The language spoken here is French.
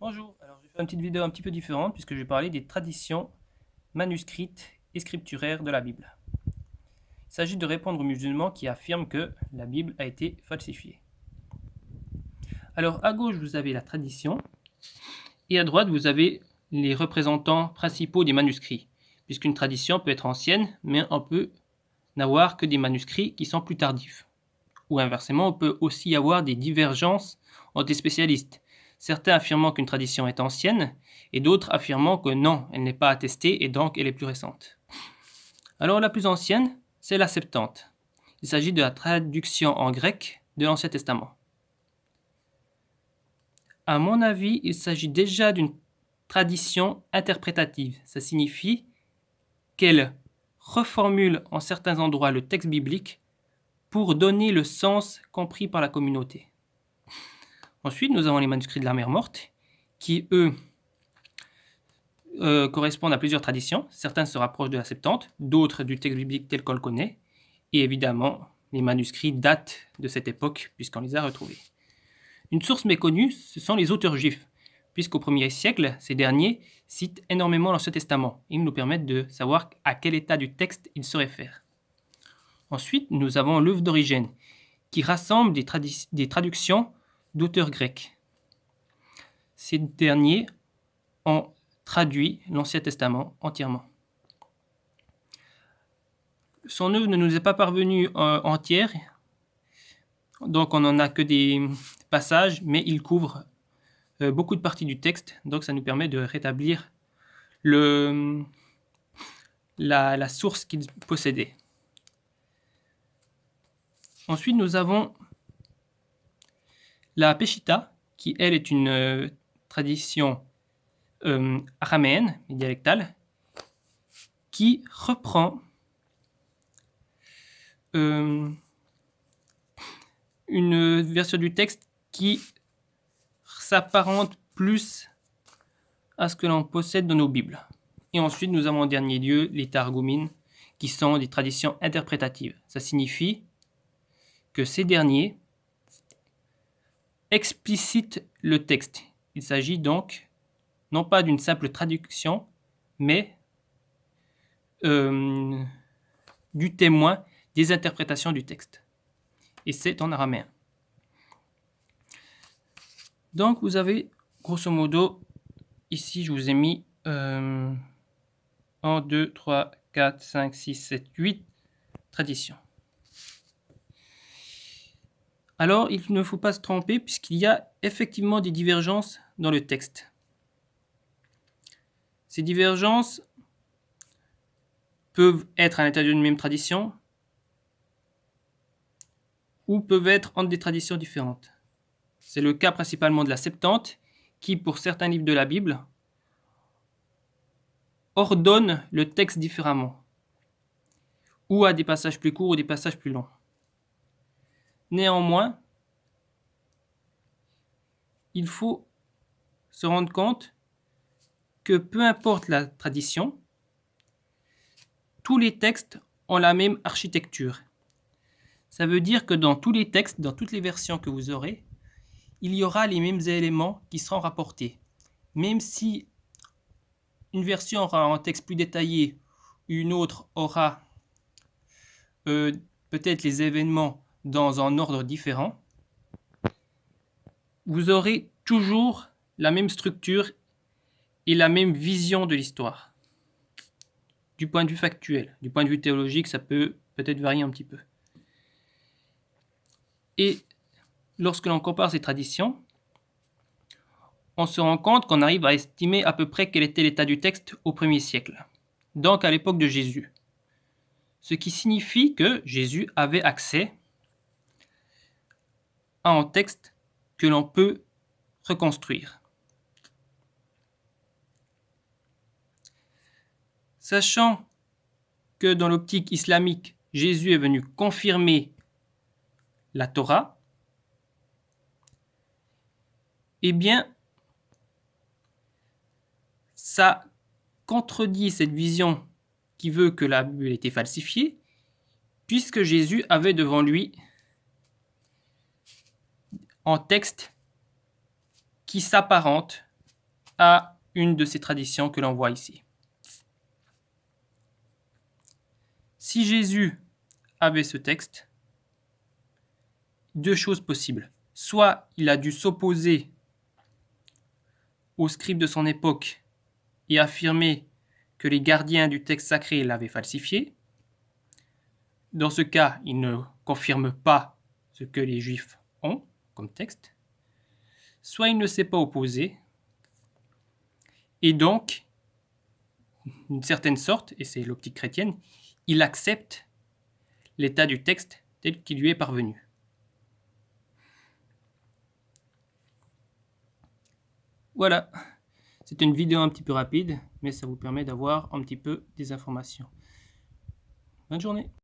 Bonjour, alors je vais faire une petite vidéo un petit peu différente puisque je vais parler des traditions manuscrites et scripturaires de la Bible. Il s'agit de répondre aux musulmans qui affirment que la Bible a été falsifiée. Alors à gauche vous avez la tradition et à droite vous avez les représentants principaux des manuscrits, puisqu'une tradition peut être ancienne mais on peut n'avoir que des manuscrits qui sont plus tardifs. Ou inversement, on peut aussi avoir des divergences entre des spécialistes, certains affirmant qu'une tradition est ancienne et d'autres affirmant que non, elle n'est pas attestée et donc elle est plus récente. Alors la plus ancienne, c'est la Septante. Il s'agit de la traduction en grec de l'Ancien Testament. À mon avis, il s'agit déjà d'une tradition interprétative. Ça signifie qu'elle reformule en certains endroits le texte biblique pour donner le sens compris par la communauté. Ensuite, nous avons les manuscrits de la mer Morte, qui, eux, correspondent à plusieurs traditions. Certains se rapprochent de la Septante, d'autres du texte biblique tel qu'on le connaît. Et évidemment, les manuscrits datent de cette époque, puisqu'on les a retrouvés. Une source méconnue, ce sont les auteurs juifs, puisqu'au 1er siècle, ces derniers citent énormément l'Ancien Testament. Ils nous permettent de savoir à quel état du texte ils se réfèrent. Ensuite, nous avons l'œuvre d'Origène, qui rassemble des traductions d'auteurs grecs. Ces derniers ont traduit l'Ancien Testament entièrement. Son œuvre ne nous est pas parvenue entière, donc on n'en a que des passages, mais il couvre beaucoup de parties du texte, donc ça nous permet de rétablir la source qu'il possédait. Ensuite, nous avons la Peshitta, qui elle est une tradition araméenne et dialectale, qui reprend une version du texte qui s'apparente plus à ce que l'on possède dans nos Bibles. Et ensuite, nous avons en dernier lieu les Targumim, qui sont des traditions interprétatives. Ça signifie que ces derniers explicitent le texte. Il s'agit donc non pas d'une simple traduction, mais du témoin des interprétations du texte. Et c'est en araméen. Donc vous avez, grosso modo, ici je vous ai mis 1, 2, 3, 4, 5, 6, 7, 8 traditions. Alors il ne faut pas se tromper puisqu'il y a effectivement des divergences dans le texte. Ces divergences peuvent être à l'intérieur d'une même tradition ou peuvent être entre des traditions différentes. C'est le cas principalement de la Septante, qui, pour certains livres de la Bible, ordonne le texte différemment, ou à des passages plus courts ou des passages plus longs. Néanmoins, il faut se rendre compte que peu importe la tradition, tous les textes ont la même architecture. Ça veut dire que dans tous les textes, dans toutes les versions que vous aurez, il y aura les mêmes éléments qui seront rapportés. Même si une version aura un texte plus détaillé, une autre aura peut-être les événements dans un ordre différent, vous aurez toujours la même structure et la même vision de l'histoire. Du point de vue factuel, du point de vue théologique, ça peut peut-être varier un petit peu. Et lorsque l'on compare ces traditions, on se rend compte qu'on arrive à estimer à peu près quel était l'état du texte au 1er siècle, donc à l'époque de Jésus. Ce qui signifie que Jésus avait accès à un texte que l'on peut reconstruire. Sachant que dans l'optique islamique, Jésus est venu confirmer la Torah, eh bien, ça contredit cette vision qui veut que la Bible ait été falsifiée, puisque Jésus avait devant lui un texte qui s'apparente à une de ces traditions que l'on voit ici. Si Jésus avait ce texte, deux choses possibles. Soit il a dû s'opposer aux scribes de son époque et affirmer que les gardiens du texte sacré l'avaient falsifié. Dans ce cas, il ne confirme pas ce que les Juifs ont comme texte. Soit il ne s'est pas opposé, et donc, d'une certaine sorte, et c'est l'optique chrétienne, il accepte l'état du texte tel qu'il lui est parvenu. Voilà, c'est une vidéo un petit peu rapide, mais ça vous permet d'avoir un petit peu des informations. Bonne journée.